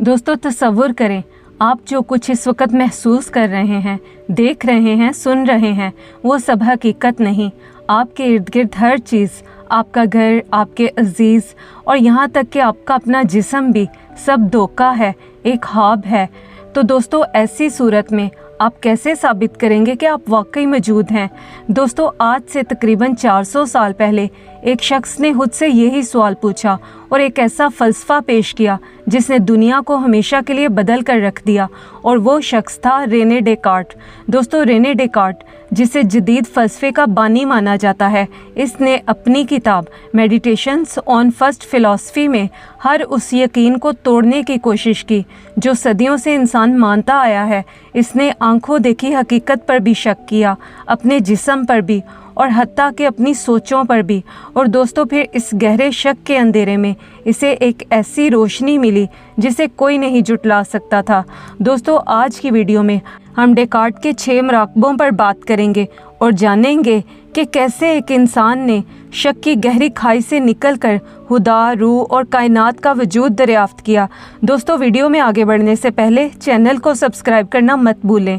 दोस्तों तसव्वुर करें, आप जो कुछ इस वक्त महसूस कर रहे हैं, देख रहे हैं, सुन रहे हैं, वो सब हकीकत नहीं। आपके इर्द गिर्द हर चीज़, आपका घर, आपके अजीज़ और यहाँ तक कि आपका अपना जिस्म भी सब धोखा है, एक ख्वाब है। तो दोस्तों ऐसी सूरत में आप कैसे साबित करेंगे कि आप वाकई मौजूद हैं? दोस्तों आज से तकरीबन 400 साल पहले एक शख्स ने खुद से यही सवाल पूछा और एक ऐसा फ़लसफ़ा पेश किया जिसने दुनिया को हमेशा के लिए बदल कर रख दिया, और वो शख्स था रेने डेकार्ट। दोस्तों रेने डेकार्ट, जिसे जदीद फ़लसफ़े का बानी माना जाता है, इसने अपनी किताब मेडिटेशंस ऑन फर्स्ट फ़िलॉसफ़ी में हर उस यकीन को तोड़ने की कोशिश की जो सदियों से इंसान मानता आया है। इसने आंखों देखी हकीकत पर भी शक किया, अपने जिस्म पर भी और हत्ता कि अपनी सोचों पर भी। और दोस्तों फिर इस गहरे शक के अंधेरे में इसे एक ऐसी रोशनी मिली जिसे कोई नहीं जुटला सकता था। दोस्तों आज की वीडियो में हम डेकार्ट के 6 मराकबों पर बात करेंगे और जानेंगे कि कैसे एक इंसान ने शक की गहरी खाई से निकलकर खुदा, रूह और कायनात का वजूद दरियाफ्त किया। दोस्तों वीडियो में आगे बढ़ने से पहले चैनल को सब्सक्राइब करना मत भूलें।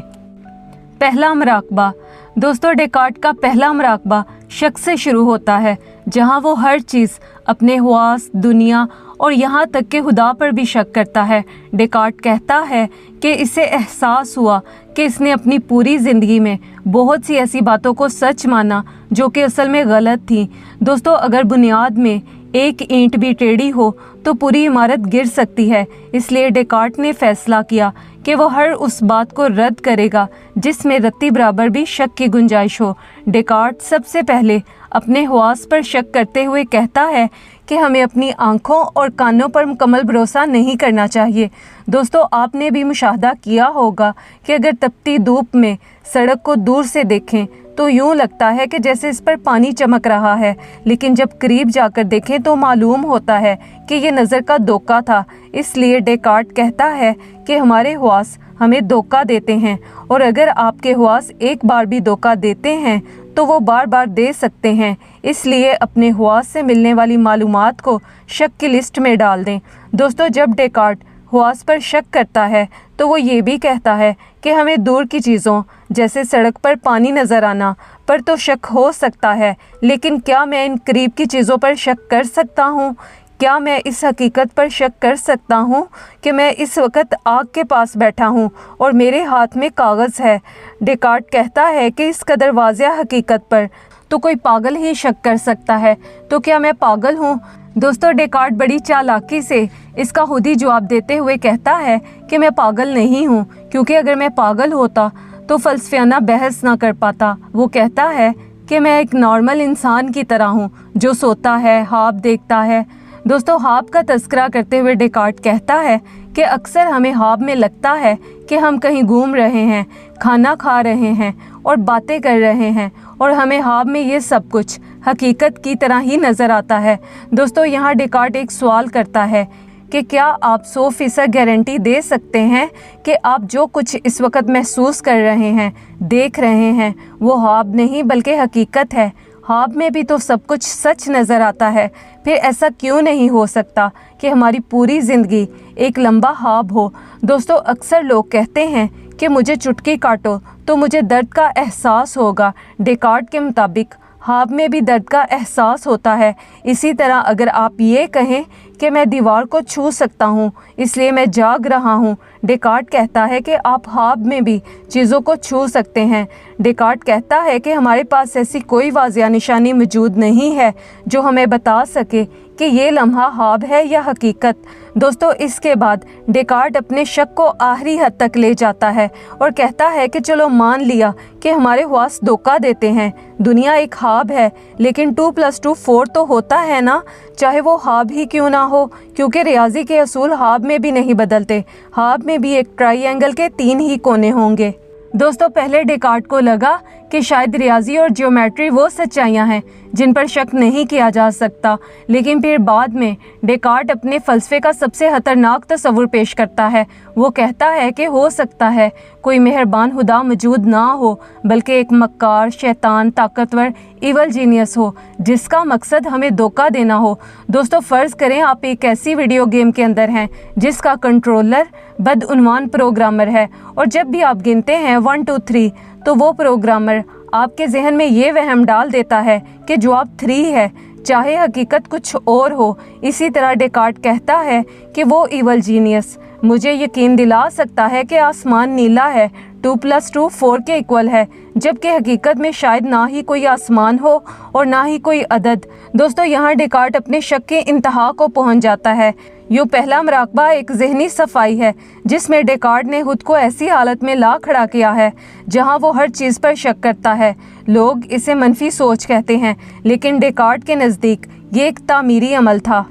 पहला मराकबा। दोस्तों डेकार्ट का पहला मराकबा शक से शुरू होता है, जहां वो हर चीज़, अपने हुआस, दुनिया और यहाँ तक कि खुदा पर भी शक करता है। डेकार्ट कहता है कि इसे एहसास हुआ कि इसने अपनी पूरी ज़िंदगी में बहुत सी ऐसी बातों को सच माना जो कि असल में गलत थी। दोस्तों अगर बुनियाद में एक ईंट भी टेढ़ी हो तो पूरी इमारत गिर सकती है। इसलिए डेकार्ट ने फैसला किया कि वो हर उस बात को रद्द करेगा जिसमें रत्ती बराबर भी शक की गुंजाइश हो। डेकार्ट सबसे पहले अपने हुआस पर शक करते हुए कहता है कि हमें अपनी आँखों और कानों पर मुकम्मल भरोसा नहीं करना चाहिए। दोस्तों आपने भी मुशाहदा किया होगा कि अगर तपती धूप में सड़क को दूर से देखें तो यूँ लगता है कि जैसे इस पर पानी चमक रहा है, लेकिन जब करीब जाकर देखें तो मालूम होता है कि ये नज़र का धोखा था। इसलिए डेकार्ट कहता है कि हमारे हुआस हमें धोखा देते हैं, और अगर आपके हुआस एक बार भी धोखा देते हैं तो वो बार बार दे सकते हैं। इसलिए अपने हुआस से मिलने वाली मालूमात को शक की लिस्ट में डाल दें। दोस्तों जब डेकार्ट हुआस पर शक करता है तो वो ये भी कहता है कि हमें दूर की चीज़ों जैसे सड़क पर पानी नज़र आना पर तो शक हो सकता है, लेकिन क्या मैं इन करीब की चीज़ों पर शक कर सकता हूँ? क्या मैं इस हकीकत पर शक कर सकता हूँ कि मैं इस वक्त आग के पास बैठा हूँ और मेरे हाथ में कागज़ है? डेकार्ट कहता है कि इस कदर वाज़ेह हकीकत पर तो कोई पागल ही शक कर सकता है, तो क्या मैं पागल हूँ? दोस्तों डेकार्ट बड़ी चालाकी से इसका खुद ही जवाब देते हुए कहता है कि मैं पागल नहीं हूँ, क्योंकि अगर मैं पागल होता तो फ़लसफ़ियाना बहस ना कर पाता। वो कहता है कि मैं एक नॉर्मल इंसान की तरह हूँ जो सोता है, ख्वाब देखता है। दोस्तों ख्वाब का तज़किरा करते हुए डेकार्ट कहता है कि अक्सर हमें ख्वाब में लगता है कि हम कहीं घूम रहे हैं, खाना खा रहे हैं और बातें कर रहे हैं, और हमें ख्वाब में ये सब कुछ हकीकत की तरह ही नज़र आता है। दोस्तों यहाँ डेकार्ट एक सवाल करता है कि क्या आप 100% गारंटी दे सकते हैं कि आप जो कुछ इस वक्त महसूस कर रहे हैं, देख रहे हैं, वो ख्वाब नहीं बल्कि हकीकत है? ख्वाब में भी तो सब कुछ सच नज़र आता है, फिर ऐसा क्यों नहीं हो सकता कि हमारी पूरी ज़िंदगी एक लंबा ख्वाब हो? दोस्तों अक्सर लोग कहते हैं कि मुझे चुटकी काटो तो मुझे दर्द का एहसास होगा। डेकार्ट के मुताबिक ख्वाब में भी दर्द का एहसास होता है। इसी तरह अगर आप ये कहें कि मैं दीवार को छू सकता हूँ इसलिए मैं जाग रहा हूँ, डेकार्ट कहता है कि आप ख्वाब में भी चीज़ों को छू सकते हैं। डेकार्ट कहता है कि हमारे पास ऐसी कोई वाज़ेह निशानी मौजूद नहीं है जो हमें बता सके कि ये लम्हा ख्वाब है या हकीकत। दोस्तों इसके बाद डेकार्ट अपने शक को आखिरी हद तक ले जाता है और कहता है कि चलो मान लिया कि हमारे हुआस धोखा देते हैं, दुनिया एक ख्वाब है, लेकिन 2+2 4 तो होता है ना, चाहे वो ख्वाब ही क्यों ना हो, क्योंकि रियाजी के असूल ख्वाब में भी नहीं बदलते। ख्वाब में भी एक ट्रायंगल के 3 ही कोने होंगे। दोस्तों पहले डेकार्ट को लगा कि शायद रियाजी और ज्योमेट्री वो सच्चाइयाँ हैं जिन पर शक नहीं किया जा सकता। लेकिन फिर बाद में डेकार्ट अपने फ़लसफ़े का सबसे ख़तरनाक तस्वुर पेश करता है। वो कहता है कि हो सकता है कोई मेहरबान खुदा मौजूद ना हो, बल्कि एक मक्कार, शैतान, ताकतवर, इवल जीनियस हो जिसका मकसद हमें धोखा देना हो। दोस्तों, फ़र्ज़ करें आप एक ऐसी वीडियो गेम के अंदर हैं जिसका कंट्रोलर बदउनवान प्रोग्रामर है, और जब भी आप गिनते हैं 1 2 3 तो वो प्रोग्रामर आपके जहन में ये वहम डाल देता है कि जवाब 3 है, चाहे हकीकत कुछ और हो। इसी तरह डेकार्ट कहता है कि वो इवल जीनियस मुझे यकीन दिला सकता है कि आसमान नीला है, 2 + 2 4 के इक्वल है, जबकि हकीकत में शायद ना ही कोई आसमान हो और ना ही कोई अदद। दोस्तों, यहाँ डेकार्ट अपने शक के इंतहा को पहुँच जाता है। यूँ पहला मराकबा एक जहनी सफाई है जिसमें डेकार्ट ने खुद को ऐसी हालत में ला खड़ा किया है जहाँ वो हर चीज़ पर शक करता है। लोग इसे मनफी सोच कहते हैं, लेकिन डेकार्ट के नज़दीक ये एक तामीरी अमल था।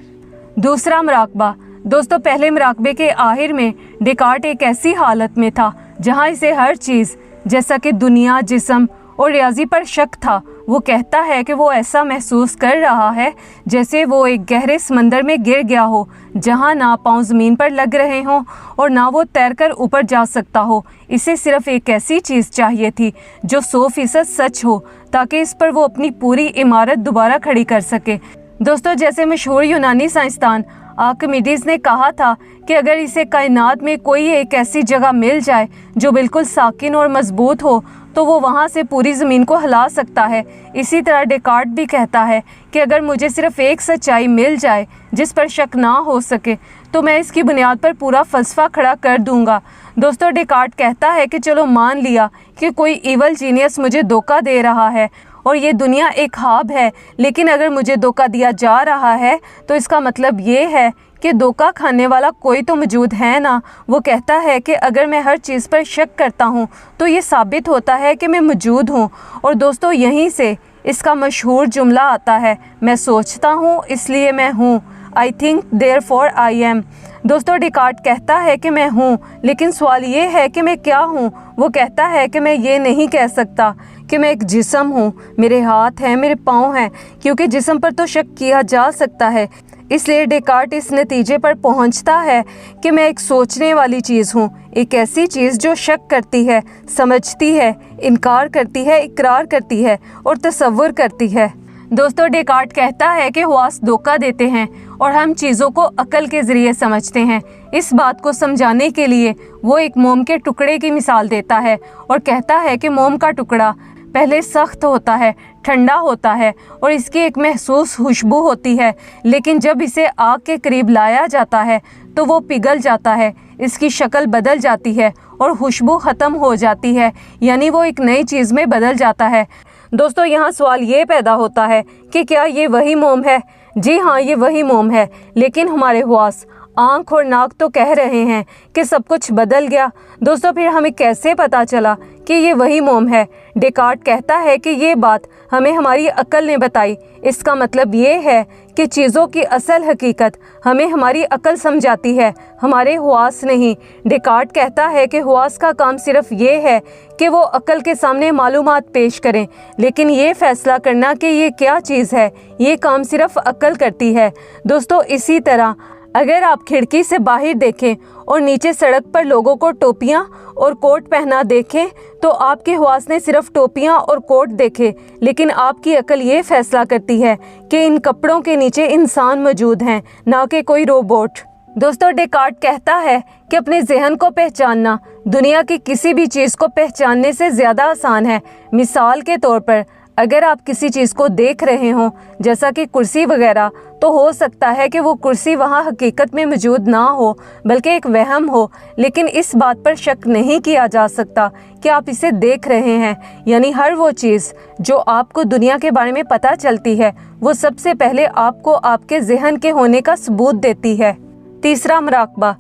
दूसरा मराकबा। दोस्तों, पहले मराकबे के आखिर में डेकार्ट एक ऐसी हालत में था जहाँ इसे हर चीज़ जैसा कि दुनिया, जिस्म और रियाजी पर शक था। वो कहता है कि वो ऐसा महसूस कर रहा है जैसे वो एक गहरे समंदर में गिर गया हो, जहाँ ना पाँव ज़मीन पर लग रहे हों और ना वो तैरकर ऊपर जा सकता हो। इसे सिर्फ एक ऐसी चीज़ चाहिए थी जो 100% सच हो, ताकि इस पर वो अपनी पूरी इमारत दोबारा खड़ी कर सके। दोस्तों, जैसे मशहूर यूनानी साइंसदान आर्किमिडीज़ ने कहा था कि अगर इसे कायनात में कोई एक ऐसी जगह मिल जाए जो बिल्कुल साकिन और मजबूत हो तो वो वहाँ से पूरी ज़मीन को हिला सकता है। इसी तरह डेकार्ट भी कहता है कि अगर मुझे सिर्फ एक सच्चाई मिल जाए जिस पर शक ना हो सके तो मैं इसकी बुनियाद पर पूरा फ़लसफ़ा खड़ा कर दूँगा। दोस्तों, डेकार्ट कहता है कि चलो मान लिया कि कोई इवल जीनियस मुझे धोखा दे रहा है और ये दुनिया एक ख्वाब है, लेकिन अगर मुझे धोखा दिया जा रहा है तो इसका मतलब ये है कि धोखा खाने वाला कोई तो मौजूद है ना। वो कहता है कि अगर मैं हर चीज़ पर शक करता हूँ तो ये साबित होता है कि मैं मौजूद हूँ। और दोस्तों, यहीं से इसका मशहूर जुमला आता है, मैं सोचता हूँ इसलिए मैं हूँ, I think therefore I am. दोस्तों, डेकार्ट कहता है कि मैं हूँ, लेकिन सवाल ये है कि मैं क्या हूँ। वो कहता है कि मैं ये नहीं कह सकता कि मैं एक जिस्म हूँ, मेरे हाथ हैं, मेरे पाँव हैं, क्योंकि जिस्म पर तो शक किया जा सकता है। इसलिए डेकार्ट इस नतीजे पर पहुँचता है कि मैं एक सोचने वाली चीज़ हूँ, एक ऐसी चीज़ जो शक करती है, समझती है, इनकार करती है, इकरार करती है और तसव्वुर करती है। दोस्तों, डेकार्ट कहता है कि हवास धोखा देते हैं और हम चीज़ों को अकल के ज़रिए समझते हैं। इस बात को समझाने के लिए वो एक मोम के टुकड़े की मिसाल देता है और कहता है कि मोम का टुकड़ा पहले सख्त होता है, ठंडा होता है और इसकी एक महसूस खुशबू होती है, लेकिन जब इसे आग के करीब लाया जाता है तो वो पिघल जाता है, इसकी शक्ल बदल जाती है और खुशबू ख़त्म हो जाती है, यानी वो एक नई चीज़ में बदल जाता है। दोस्तों, यहाँ सवाल ये पैदा होता है कि क्या ये वही मोम है? जी हाँ, ये वही मोम है, लेकिन हमारे हवास, आँख और नाक तो कह रहे हैं कि सब कुछ बदल गया। दोस्तों, फिर हमें कैसे पता चला कि ये वही मोम है? डेकार्ट कहता है कि ये बात हमें हमारी अकल ने बताई। इसका मतलब ये है कि चीज़ों की असल हकीकत हमें हमारी अकल समझाती है, हमारे हवास नहीं। डेकार्ट कहता है कि हवास का काम सिर्फ ये है कि वो अकल के सामने मालूमात पेश करें, लेकिन ये फैसला करना कि ये क्या चीज़ है, ये काम सिर्फ अकल करती है। दोस्तों, इसी तरह अगर आप खिड़की से बाहर देखें और नीचे सड़क पर लोगों को टोपियां और कोट पहना देखें तो आपके हवास ने सिर्फ टोपियां और कोट देखे, लेकिन आपकी अकल ये फैसला करती है कि इन कपड़ों के नीचे इंसान मौजूद हैं, ना कि कोई रोबोट। दोस्तों, डेकार्ट कहता है कि अपने जहन को पहचानना दुनिया की किसी भी चीज़ को पहचानने से ज़्यादा आसान है। मिसाल के तौर पर अगर आप किसी चीज़ को देख रहे हों, जैसा कि कुर्सी वगैरह, तो हो सकता है कि वो कुर्सी वहाँ हकीकत में मौजूद ना हो, बल्कि एक वहम हो, लेकिन इस बात पर शक नहीं किया जा सकता कि आप इसे देख रहे हैं। यानी हर वो चीज़ जो आपको दुनिया के बारे में पता चलती है, वो सबसे पहले आपको आपके जहन के होने का सबूत देती है। तीसरा मराकबा।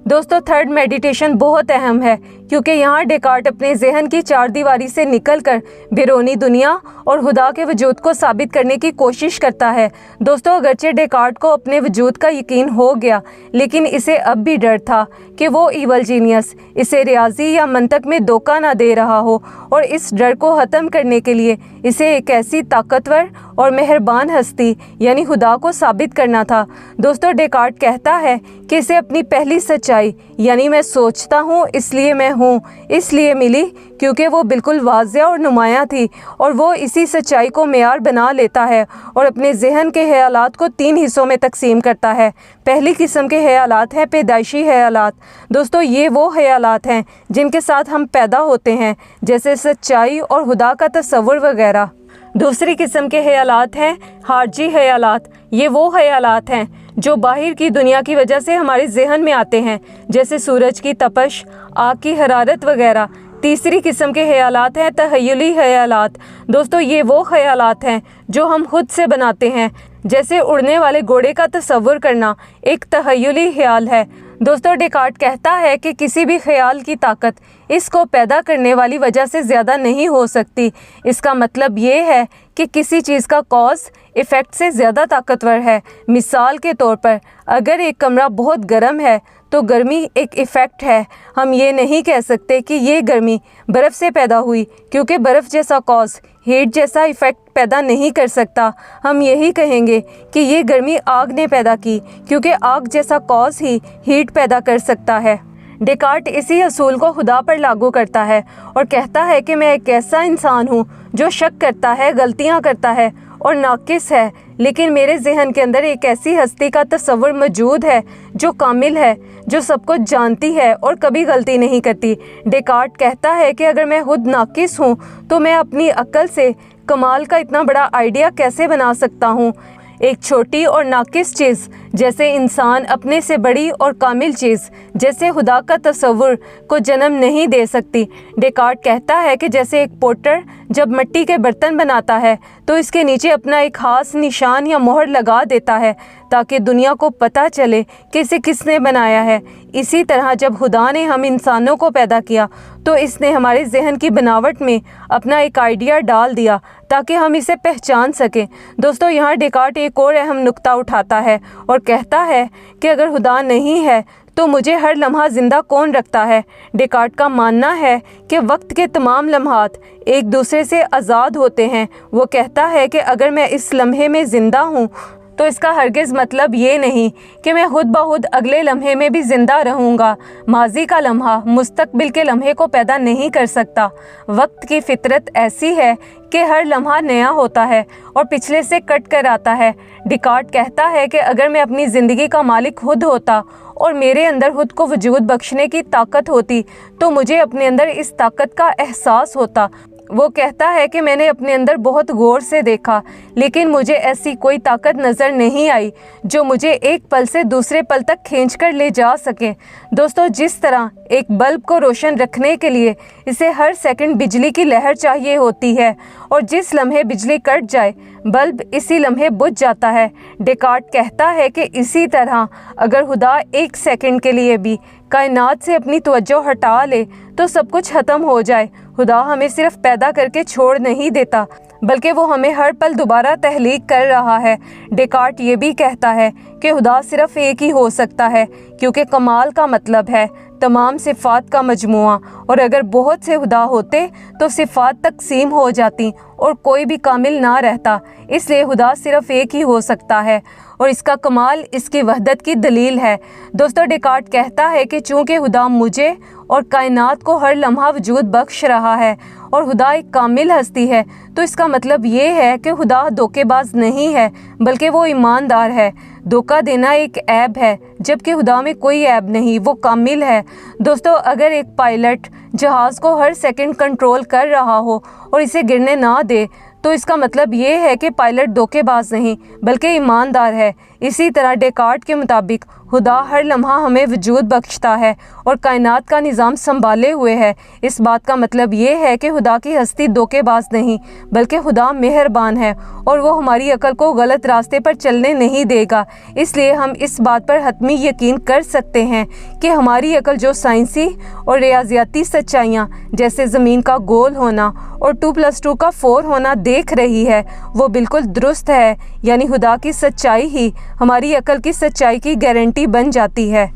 दोस्तों थर्ड मेडिटेशन बहुत अहम है क्योंकि यहाँ डेकार्ट अपने जहन की चार दीवारी से निकलकर बैरूनी दुनिया और खुदा के वजूद को साबित करने की कोशिश करता है। दोस्तों अगरचे डेकार्ट को अपने वजूद का यकीन हो गया, लेकिन इसे अब भी डर था कि वो ईवल जीनियस इसे रियाजी या मंतक में धोखा ना दे रहा हो, और इस डर को ख़त्म करने के लिए इसे एक ऐसी ताकतवर और मेहरबान हस्ती यानी खुदा को साबित करना था। दोस्तों डेकार्ट कहता है कि इसे अपनी पहली सच्चाई यानी मैं सोचता हूँ इसलिए मैं हूँ इसलिए मिली, क्योंकि वो बिल्कुल वाज़िया और नुमायाँ थी, और वो इसी सच्चाई को मेयार बना लेता है और अपने जहन के ख्यालात को 3 हिस्सों में तकसीम करता है। पहली किस्म के ख्यालात हैं पैदाइशी ख्यालात। दोस्तों ये वो ख्यालात हैं जिनके साथ हम पैदा होते हैं, जैसे सच्चाई और खुदा का तस्वुर वगैरह। दूसरी किस्म के ख्यालात हैं हार्जी ख्यालात। ये वो ख्यालात हैं जो बाहर की दुनिया की वजह से हमारे जहन में आते हैं, जैसे सूरज की तपश, आग की हरारत वगैरह। तीसरी किस्म के ख्यालात हैं तहय्युली ख्यालात। दोस्तों ये वो ख्यालात हैं जो हम खुद से बनाते हैं, जैसे उड़ने वाले घोड़े का तस्वुर करना एक तहय्युली ख्याल है। दोस्तों डेकार्ट कहता है कि किसी भी ख्याल की ताकत इसको पैदा करने वाली वजह से ज़्यादा नहीं हो सकती। इसका मतलब ये है कि किसी चीज़ का कॉज इफ़ेक्ट से ज़्यादा ताकतवर है। मिसाल के तौर पर अगर एक कमरा बहुत गर्म है तो गर्मी एक इफ़ेक्ट है। हम ये नहीं कह सकते कि ये गर्मी बर्फ़ से पैदा हुई, क्योंकि बर्फ़ जैसा कॉज हीट जैसा इफ़ेक्ट पैदा नहीं कर सकता। हम यही कहेंगे कि ये गर्मी आग ने पैदा की, क्योंकि आग जैसा कॉज ही हीट पैदा कर सकता है। डेकार्ट इसी असूल को खुदा पर लागू करता है और कहता है कि मैं एक ऐसा इंसान हूँ जो शक करता है, गलतियाँ करता है और नाकिस है, लेकिन मेरे जहन के अंदर एक ऐसी हस्ती का तस्वुर मौजूद है जो कामिल है, जो सब कुछ जानती है और कभी गलती नहीं करती। डेकार्ट कहता है कि अगर मैं खुद नाकिस हूँ तो मैं अपनी अक्ल से कमाल का इतना बड़ा आइडिया कैसे बना सकता हूँ। एक छोटी और नाकिस चीज़ जैसे इंसान अपने से बड़ी और कामिल चीज़ जैसे खुदा का तस्वुर को जन्म नहीं दे सकती। डेकार्ट कहता है कि जैसे एक पोटर जब मिट्टी के बर्तन बनाता है तो इसके नीचे अपना एक खास निशान या मोहर लगा देता है ताकि दुनिया को पता चले कि इसे किसने बनाया है। इसी तरह जब खुदा ने हम इंसानों को पैदा किया तो इसने हमारे जहन की बनावट में अपना एक आइडिया डाल दिया ताकि हम इसे पहचान सकें। दोस्तों यहाँ डेकार्ट एक और अहम नुक्ता उठाता है और कहता है कि अगर खुदा नहीं है तो मुझे हर लम्हा ज़िंदा कौन रखता है। डेकार्ट का मानना है कि वक्त के तमाम लम्हात एक दूसरे से आज़ाद होते हैं। वो कहता है कि अगर मैं इस लम्हे में ज़िंदा हूँ तो इसका हरगिज़ मतलब ये नहीं कि मैं खुद ब खुद अगले लम्हे में भी ज़िंदा रहूँगा। माजी का लम्हा मुस्तकबिल के लम्हे को पैदा नहीं कर सकता। वक्त की फितरत ऐसी है कि हर लम्हा नया होता है और पिछले से कट कर आता है। डेकार्ट कहता है कि अगर मैं अपनी ज़िंदगी का मालिक खुद होता और मेरे अंदर खुद को वजूद बख्शने की ताकत होती तो मुझे अपने अंदर इस ताकत का एहसास होता। वो कहता है कि मैंने अपने अंदर बहुत गौर से देखा, लेकिन मुझे ऐसी कोई ताकत नज़र नहीं आई जो मुझे एक पल से दूसरे पल तक खींच कर ले जा सके। दोस्तों जिस तरह एक बल्ब को रोशन रखने के लिए इसे हर सेकंड बिजली की लहर चाहिए होती है और जिस लम्हे बिजली कट जाए बल्ब इसी लम्हे बुझ जाता है। डेकार्ट कहता है कि इसी तरह अगर खुदा एक सेकंड के लिए भी कायनात से अपनी तवज्जो हटा ले तो सब कुछ ख़त्म हो जाए। खुदा हमें सिर्फ पैदा करके छोड़ नहीं देता बल्कि वो हमें हर पल दोबारा तहलीक कर रहा है। डेकार्ट ये भी कहता है कि खुदा सिर्फ एक ही हो सकता है क्योंकि कमाल का मतलब है तमाम सिफ़ात का मजमुआ, और अगर बहुत से खुदा होते तो सिफ़ात तकसीम हो जाती और कोई भी कामिल ना रहता। इसलिए खुदा सिर्फ एक ही हो सकता है और इसका कमाल इसकी वहदत की दलील है। दोस्तों डेकार्ट कहता है कि चूँकि खुदा मुझे और कायनात को हर लम्हा वजूद बख्श रहा है और खुदा एक कामिल हस्ती है तो इसका मतलब ये है कि खुदा धोखेबाज नहीं है बल्कि वो ईमानदार है। धोखा देना एक ऐब है जबकि खुदा में कोई ऐब नहीं, वो कामिल है। दोस्तों अगर एक पायलट जहाज़ को हर सेकंड कंट्रोल कर रहा हो और इसे गिरने ना दे तो इसका मतलब ये है कि पायलट धोखेबाज नहीं बल्कि ईमानदार है। इसी तरह डेकार्ट के मुताबिक खुदा हर लम्हा हमें वजूद बख्शता है और कायनात का निज़ाम संभाले हुए है। इस बात का मतलब ये है कि खुदा की हस्ती धोखेबाज नहीं, बल्कि खुदा मेहरबान है और वो हमारी अकल को गलत रास्ते पर चलने नहीं देगा। इसलिए हम इस बात पर हतमी यकीन कर सकते हैं कि हमारी अकल जो साइंसी और रियाजियाती सच्चाइयाँ जैसे ज़मीन का गोल होना और 2+2 का 4 होना देख रही है, वो बिल्कुल दुरुस्त है। यानी खुदा की सच्चाई ही हमारी अकल की सच्चाई की गारंटी बन जाती है।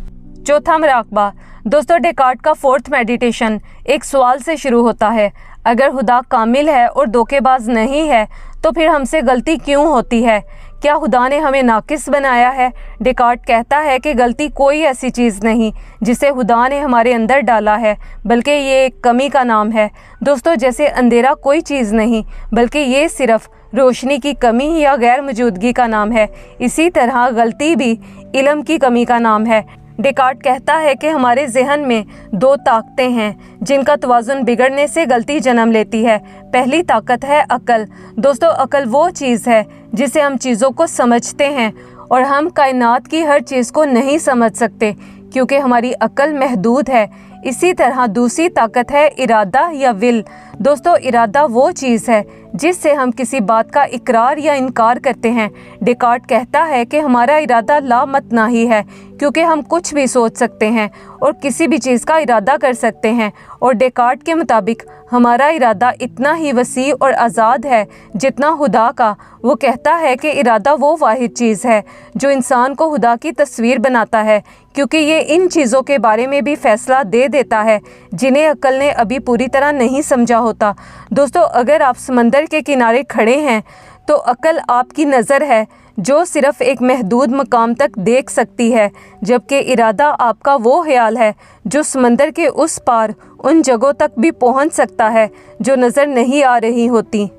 चौथा मुराकबा। दोस्तों, डेकार्ट का फोर्थ मेडिटेशन एक सवाल से शुरू होता है। अगर खुदा कामिल है और धोखेबाज नहीं है तो फिर हमसे गलती क्यों होती है? क्या खुदा ने हमें नाकिस बनाया है? डेकार्ट कहता है कि गलती कोई ऐसी चीज़ नहीं जिसे खुदा ने हमारे अंदर डाला है, बल्कि ये एक कमी का नाम है। दोस्तों, जैसे अंधेरा कोई चीज़ नहीं, बल्कि ये सिर्फ रोशनी की कमी या गैर मौजूदगी का नाम है, इसी तरह गलती भी इल्म की कमी का नाम है। डेकार्ट कहता है कि हमारे जहन में दो ताकतें हैं जिनका तवाज़ुन बिगड़ने से गलती जन्म लेती है। पहली ताकत है अकल। दोस्तों, अकल वो चीज़ है जिसे हम चीज़ों को समझते हैं और हम कायनात की हर चीज़ को नहीं समझ सकते क्योंकि हमारी अकल महदूद है। इसी तरह दूसरी ताकत है इरादा या विल। दोस्तों, इरादा वो चीज़ है जिससे हम किसी बात का इकरार या इनकार करते हैं। डेकार्ट कहता है कि हमारा इरादा लामतनाही है क्योंकि हम कुछ भी सोच सकते हैं और किसी भी चीज़ का इरादा कर सकते हैं, और डेकार्ट के मुताबिक हमारा इरादा इतना ही वसी और आज़ाद है जितना खुदा का। वो कहता है कि इरादा वो वाहिद चीज़ है जो इंसान को खुदा की तस्वीर बनाता है, क्योंकि ये इन चीज़ों के बारे में भी फ़ैसला दे देता है जिन्हें अक्ल ने अभी पूरी तरह नहीं समझा होता। दोस्तों, अगर आप समंदर के किनारे खड़े हैं तो अक्ल आपकी नज़र है जो सिर्फ़ एक महदूद मकाम तक देख सकती है, जबकि इरादा आपका वो ख्याल है जो समंदर के उस पार उन जगहों तक भी पहुंच सकता है जो नज़र नहीं आ रही होती।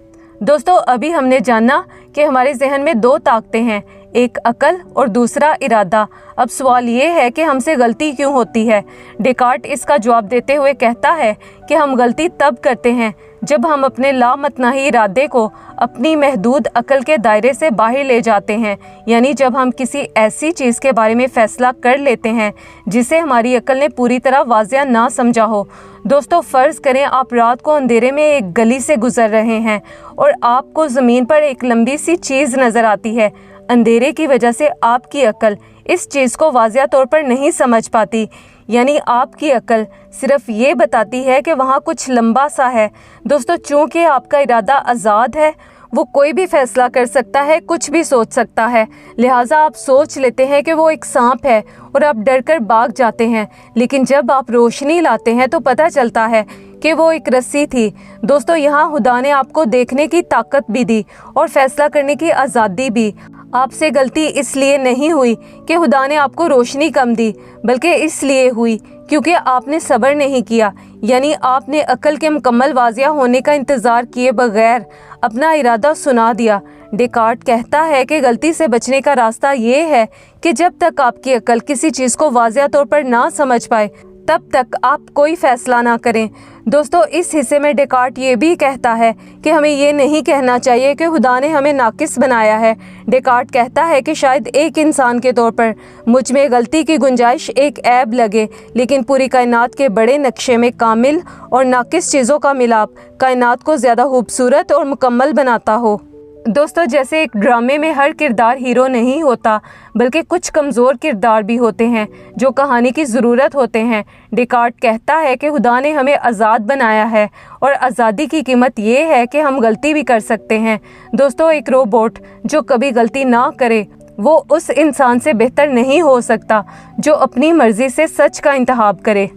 दोस्तों, अभी हमने जाना कि हमारे जहन में दो ताकतें हैं, एक अकल और दूसरा इरादा। अब सवाल ये है कि हमसे गलती क्यों होती है? डेकार्ट इसका जवाब देते हुए कहता है कि हम गलती तब करते हैं जब हम अपने लामतनाही इरादे को अपनी महदूद अकल के दायरे से बाहर ले जाते हैं, यानी जब हम किसी ऐसी चीज़ के बारे में फ़ैसला कर लेते हैं जिसे हमारी अकल ने पूरी तरह वाज़िया ना समझा हो। दोस्तों, फ़र्ज़ करें आप रात को अंधेरे में एक गली से गुज़र रहे हैं और आपको ज़मीन पर एक लंबी सी चीज़ नज़र आती है। अंधेरे की वजह से आपकी अकल इस चीज़ को वाज़िया तौर पर नहीं समझ पाती, यानी आपकी अकल सिर्फ ये बताती है कि वहाँ कुछ लंबा सा है। दोस्तों, चूँकि आपका इरादा आज़ाद है, वो कोई भी फ़ैसला कर सकता है, कुछ भी सोच सकता है, लिहाजा आप सोच लेते हैं कि वो एक सांप है और आप डर कर भाग जाते हैं। लेकिन जब आप रोशनी लाते हैं तो पता चलता है कि वो एक रस्सी थी। दोस्तों, यहाँ खुदा ने आपको देखने की ताकत भी दी और फ़ैसला करने की आज़ादी भी। आपसे गलती इसलिए नहीं हुई कि खुदा ने आपको रोशनी कम दी, बल्कि इसलिए हुई क्योंकि आपने सब्र नहीं किया, यानी आपने अकल के मुकम्मल वाज़िया होने का इंतज़ार किए बगैर अपना इरादा सुना दिया। डेकार्ट कहता है कि गलती से बचने का रास्ता ये है कि जब तक आपकी अकल किसी चीज़ को वाज़िया तौर पर ना समझ पाए तब तक आप कोई फ़ैसला ना करें। दोस्तों, इस हिस्से में डेकार्ट ये भी कहता है कि हमें ये नहीं कहना चाहिए कि खुदा ने हमें नाकिस बनाया है। डेकार्ट कहता है कि शायद एक इंसान के तौर पर मुझ में गलती की गुंजाइश एक ऐब लगे, लेकिन पूरी कायनात के बड़े नक्शे में कामिल और नाकिस चीज़ों का मिलाप कायनात को ज़्यादा खूबसूरत और मुकम्मल बनाता हो। दोस्तों, जैसे एक ड्रामे में हर किरदार हीरो नहीं होता, बल्कि कुछ कमज़ोर किरदार भी होते हैं जो कहानी की ज़रूरत होते हैं। डेकार्ट कहता है कि खुदा ने हमें आज़ाद बनाया है और आज़ादी की कीमत ये है कि हम गलती भी कर सकते हैं। दोस्तों, एक रोबोट जो कभी गलती ना करे वो उस इंसान से बेहतर नहीं हो सकता जो अपनी मर्ज़ी से सच का इंतखाब करे।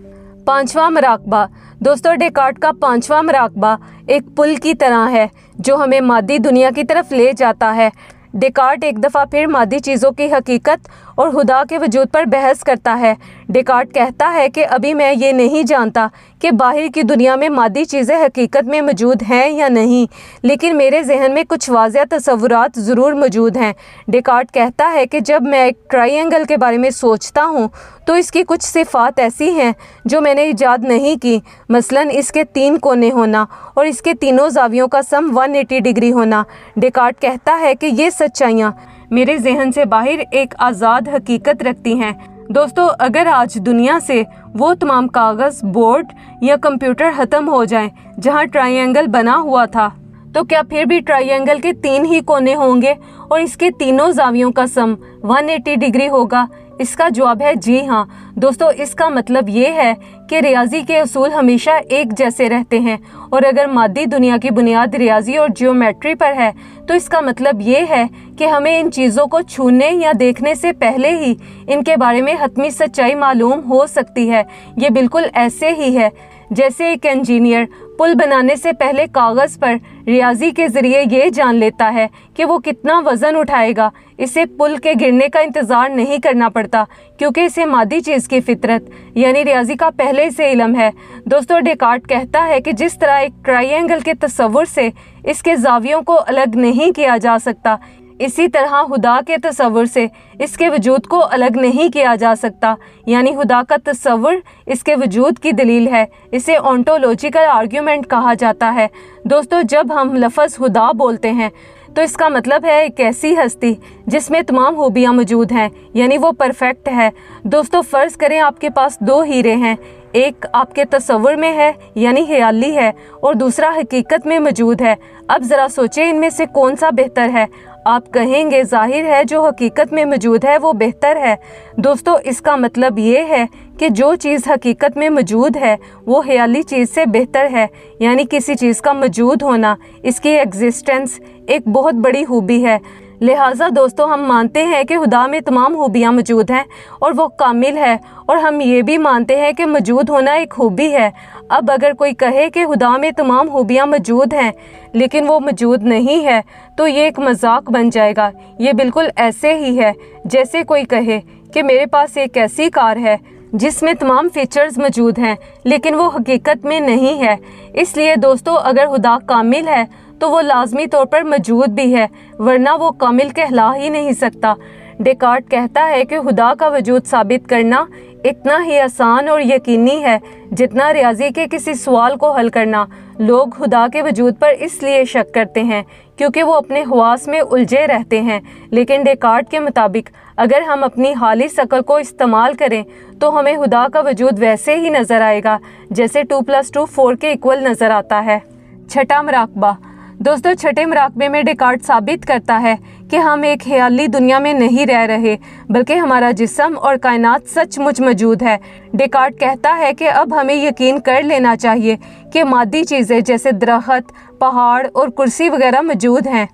पांचवा मुराकबा। दोस्तों, डेकार्ट का पांचवा मुराकबा एक पुल की तरह है जो हमें मादी दुनिया की तरफ ले जाता है। डेकार्ट एक दफ़ा फिर मादी चीज़ों की हकीकत और खुदा के वजूद पर बहस करता है। डेकार्ट कहता है कि अभी मैं ये नहीं जानता कि बाहर की दुनिया में मादी चीज़ें हकीकत में मौजूद हैं या नहीं, लेकिन मेरे जहन में कुछ वाज़िया तसव्वुरात ज़रूर मौजूद हैं। डेकार्ट कहता है कि जब मैं एक ट्रायंगल के बारे में सोचता हूँ तो इसकी कुछ सिफ़ात ऐसी हैं जो मैंने ईजाद नहीं की, मसलन इसके 3 कोने होना और इसके तीनों ज़ावियों का सम 180 डिग्री होना। डेकार्ट कहता है कि ये सच्चाइयाँ मेरे जहन से बाहर एक आज़ाद हकीकत रखती हैं। दोस्तों, अगर आज दुनिया से वो तमाम कागज़, बोर्ड या कंप्यूटर ख़त्म हो जाएं जहां ट्रायंगल बना हुआ था, तो क्या फिर भी ट्रायंगल के 3 ही कोने होंगे और इसके तीनों जावियों का सम 180 डिग्री होगा? इसका जवाब है जी हाँ। दोस्तों, इसका मतलब ये है कि रियाजी के असूल हमेशा एक जैसे रहते हैं, और अगर मादी दुनिया की बुनियाद रियाजी और जियोमेट्री पर है तो इसका मतलब ये है कि हमें इन चीज़ों को छूने या देखने से पहले ही इनके बारे में हतमी सच्चाई मालूम हो सकती है। ये बिल्कुल ऐसे ही है जैसे एक इंजीनियर पुल बनाने से पहले कागज़ पर रियाजी के ज़रिए ये जान लेता है कि वो कितना वज़न उठाएगा। इसे पुल के गिरने का इंतज़ार नहीं करना पड़ता, क्योंकि इसे मादी चीज़ की फितरत यानी रियाजी का पहले से इल्म है। दोस्तों, डेकार्ट कहता है कि जिस तरह एक ट्रायंगल के तसव्वुर से इसके जावियों को अलग नहीं किया जा सकता, इसी तरह खुदा के तसव्वुर से इसके वजूद को अलग नहीं किया जा सकता। यानी खुदा का तसव्वुर इसके वजूद की दलील है। इसे ओंटोलॉजिकल आर्ग्यूमेंट कहा जाता है। दोस्तों, जब हम लफ्ज़ खुदा बोलते हैं तो इसका मतलब है एक ऐसी हस्ती जिसमें तमाम खूबियाँ मौजूद हैं, यानी वो परफेक्ट है। दोस्तों, फ़र्ज़ करें आपके पास 2 हीरे हैं, एक आपके तसव्वुर में है यानी ख्याली है, और दूसरा हकीकत में मौजूद है। अब ज़रा सोचें, इनमें से कौन सा बेहतर है? आप कहेंगे जाहिर है जो हकीकत में मौजूद है वो बेहतर है। दोस्तों, इसका मतलब ये है कि जो चीज़ हकीकत में मौजूद है वो ख्याली चीज़ से बेहतर है। यानी किसी चीज़ का मौजूद होना, इसकी एग्जिस्टेंस एक बहुत बड़ी खूबी है। लिहाजा दोस्तों, हम मानते हैं कि खुदा में तमाम खूबियाँ मौजूद हैं और वो कामिल है, और हम ये भी मानते हैं कि मौजूद होना एक खूबी है। अब अगर कोई कहे कि खुदा में तमाम खूबियाँ मौजूद हैं लेकिन वो मौजूद नहीं है, तो ये एक मजाक बन जाएगा। ये बिल्कुल ऐसे ही है जैसे कोई कहे कि मेरे पास एक ऐसी कार है जिसमें तमाम फीचर्स मौजूद हैं लेकिन वो हकीकत में नहीं है। इसलिए दोस्तों, अगर खुदा कामिल है तो वो लाजमी तौर पर मौजूद भी है, वरना वो कामिल कहला ही नहीं सकता। डेकार्ट कहता है कि खुदा का वजूद साबित करना इतना ही आसान और यकीनी है जितना रियाजी के किसी सवाल को हल करना। लोग खुदा के वजूद पर इसलिए शक करते हैं क्योंकि वो अपने ख्वास में उलझे रहते हैं, लेकिन डेकार्ट के मुताबिक अगर हम अपनी हालिस अक्ल को इस्तेमाल करें तो हमें खुदा का वजूद वैसे ही नज़र आएगा जैसे 2+2 4 के इक्वल नज़र आता है। छठा मराकबा। दोस्तों, छठे मराकबे में डेकार्ट साबित करता है कि हम एक ख्याली दुनिया में नहीं रह रहे, बल्कि हमारा जिस्म और कायनात सचमुच मौजूद है। डेकार्ट कहता है कि अब हमें यकीन कर लेना चाहिए कि मादी चीज़ें जैसे दरख्त, पहाड़ और कुर्सी वगैरह मौजूद हैं।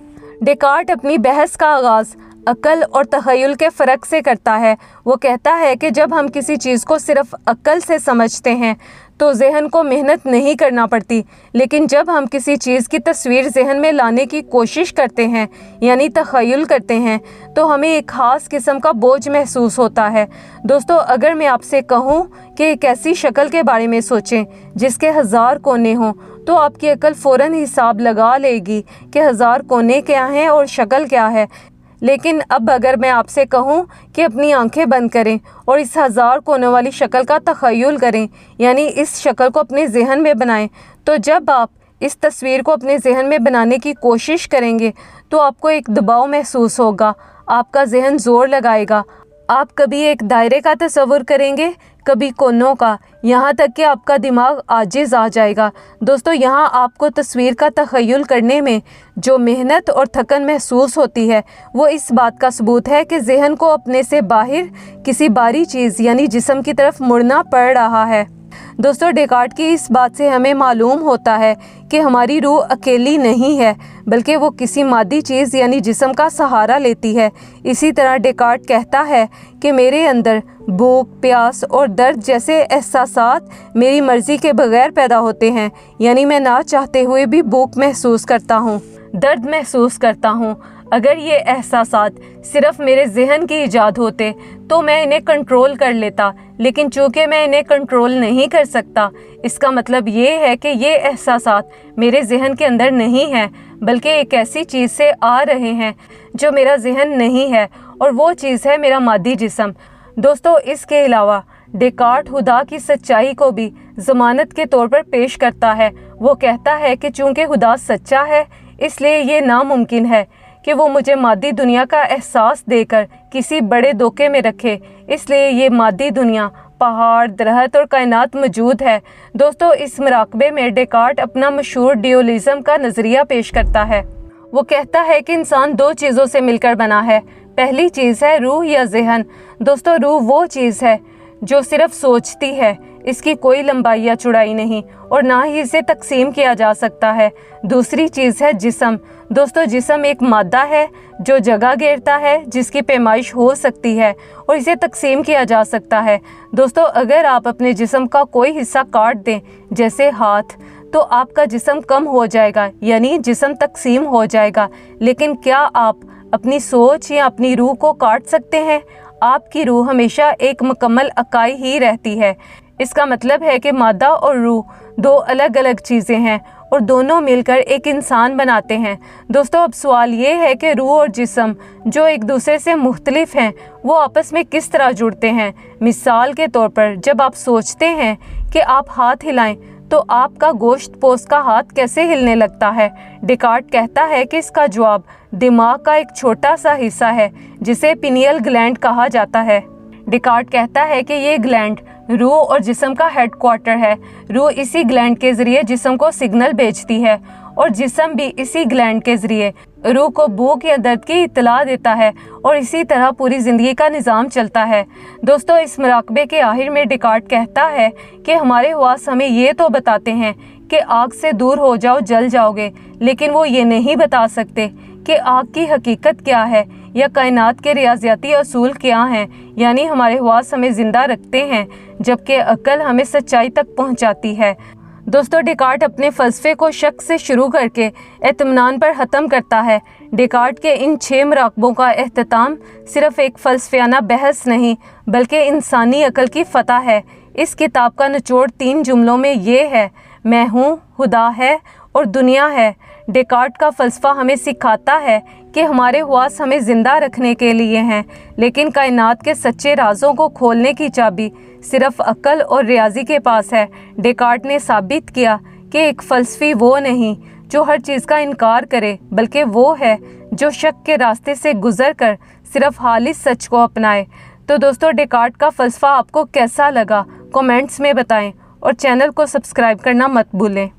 डेकार्ट अपनी बहस का आगाज़ अक्ल और तख़य्युल के फ़र्क से करता है। वो कहता है कि जब हम किसी चीज़ को सिर्फ़ अक्ल से समझते हैं तो जहन को मेहनत नहीं करना पड़ती, लेकिन जब हम किसी चीज़ की तस्वीर जहन में लाने की कोशिश करते हैं यानी तख़य्युल करते हैं तो हमें एक ख़ास किस्म का बोझ महसूस होता है। दोस्तों, अगर मैं आपसे कहूँ कि एक ऐसी शक्ल के बारे में सोचें जिसके 1000 कोने हों, तो आपकी अक्ल फ़ौरन हिसाब लगा लेगी कि 1000 कोने क्या हैं और शक्ल क्या है। लेकिन अब अगर मैं आपसे कहूं कि अपनी आंखें बंद करें और इस 1000 कोनों वाली शक्ल का तख़य्युल करें, यानी इस शक्ल को अपने जहन में बनाएं, तो जब आप इस तस्वीर को अपने जहन में बनाने की कोशिश करेंगे तो आपको एक दबाव महसूस होगा, आपका जहन ज़ोर लगाएगा। आप कभी एक दायरे का तस्वुर करेंगे, कभी कोनों का, यहाँ तक कि आपका दिमाग आजिज़ आ जाएगा। दोस्तों, यहाँ आपको तस्वीर का तख़य्युल करने में जो मेहनत और थकन महसूस होती है वो इस बात का सबूत है कि जहन को अपने से बाहर किसी बाहरी चीज़ यानी जिस्म की तरफ मुड़ना पड़ रहा है। दोस्तों, डेकार्ट की इस बात से हमें मालूम होता है कि हमारी रूह अकेली नहीं है, बल्कि वो किसी मादी चीज़ यानी जिस्म का सहारा लेती है। इसी तरह डेकार्ट कहता है कि मेरे अंदर भूख, प्यास और दर्द जैसे एहसासात मेरी मर्ज़ी के बगैर पैदा होते हैं, यानी मैं ना चाहते हुए भी भूख महसूस करता हूँ, दर्द महसूस करता हूँ। अगर ये एहसासात सिर्फ़ मेरे जहन की ईजाद होते तो मैं इन्हें कंट्रोल कर लेता, लेकिन चूँकि मैं इन्हें कंट्रोल नहीं कर सकता, इसका मतलब ये है कि ये एहसासात मेरे जहन के अंदर नहीं हैं, बल्कि एक ऐसी चीज़ से आ रहे हैं जो मेरा जहन नहीं है, और वो चीज़ है मेरा मादी जिस्म। दोस्तों, इसके अलावा डेकार्ट खुदा की सच्चाई को भी ज़मानत के तौर पर पेश करता है। वो कहता है कि चूँकि खुदा सच्चा है इसलिए ये नामुमकिन है कि वो मुझे मादी दुनिया का एहसास देकर किसी बड़े धोखे में रखे, इसलिए ये मादी दुनिया, पहाड़, दरख्त और कायनात मौजूद है। दोस्तों, इस मुराकबे में डेकार्ट अपना मशहूर ड्यूअलिज्म का नज़रिया पेश करता है। वो कहता है कि इंसान दो चीज़ों से मिलकर बना है। पहली चीज़ है रूह या ज़हन। दोस्तों, रूह वो चीज़ है जो सिर्फ सोचती है, इसकी कोई लंबाई या चौड़ाई नहीं और ना ही इसे तकसीम किया जा सकता है। दूसरी चीज़ है जिस्म। दोस्तों, जिस्म एक मादा है जो जगह घेरता है, जिसकी पैमाइश हो सकती है और इसे तकसीम किया जा सकता है। दोस्तों, अगर आप अपने जिस्म का कोई हिस्सा काट दें, जैसे हाथ, तो आपका जिस्म कम हो जाएगा, यानी जिस्म तकसीम हो जाएगा। लेकिन क्या आप अपनी सोच या अपनी रूह को काट सकते हैं? आपकी रूह हमेशा एक मुकम्मल इकाई ही रहती है। इसका मतलब है कि मादा और रूह दो अलग अलग चीज़ें हैं और दोनों मिलकर एक इंसान बनाते हैं। दोस्तों, अब सवाल ये है कि रूह और जिस्म जो एक दूसरे से मुख्तलिफ हैं, वो आपस में किस तरह जुड़ते हैं। मिसाल के तौर पर, जब आप सोचते हैं कि आप हाथ हिलाएं, तो आपका गोश्त पोस्ट का हाथ कैसे हिलने लगता है? डेकार्ट कहता है कि इसका जवाब दिमाग का एक छोटा सा हिस्सा है जिसे पिनियल ग्लैंड कहा जाता है। डेकार्ट कहता है कि ये ग्लैंड रूह और जिस्म का हेडक्वार्टर है। रूह इसी ग्लैंड के ज़रिए जिस्म को सिग्नल भेजती है और जिस्म भी इसी ग्लैंड के ज़रिए रूह को भूख या दर्द की इत्तला देता है और इसी तरह पूरी ज़िंदगी का निज़ाम चलता है। दोस्तों, इस मुराकबे के आखिर में डेकार्ट कहता है कि हमारे हवास हमें ये तो बताते हैं कि आग से दूर हो जाओ, जल जाओगे, लेकिन वो ये नहीं बता सकते कि आग की हकीकत क्या है या कायनात के रियाजियाती असूल क्या हैं। यानी हमारे हवास हमें ज़िंदा रखते हैं, जबकि अक्ल हमें सच्चाई तक पहुंचाती है। दोस्तों, डेकार्ट अपने फ़लसफ़े को शक से शुरू करके इत्मीनान पर ख़त्म करता है। डेकार्ट के इन 6 मुराकबों का एहतमाम सिर्फ़ एक फ़लसफ़ियाना बहस नहीं, बल्कि इंसानी अक्ल की फ़तह है। इस किताब का निचोड़ 3 जुमलों में ये है: मैं हूँ, खुदा है और दुनिया है। डेकार्ट का फ़लसफ़ा हमें सिखाता है कि हमारे हवास हमें ज़िंदा रखने के लिए हैं, लेकिन कायनात के सच्चे राज़ों को खोलने की चाबी सिर्फ अक्ल और रियाजी के पास है। डेकार्ट ने साबित किया कि एक फ़लसफ़ी वो नहीं जो हर चीज़ का इनकार करे, बल्कि वो है जो शक के रास्ते से गुज़र कर सिर्फ खालिस सच को अपनाए। तो दोस्तों, डेकार्ट का फ़लसफ़ा आपको कैसा लगा? कमेंट्स में बताएं और चैनल को सब्सक्राइब करना मत भूलें।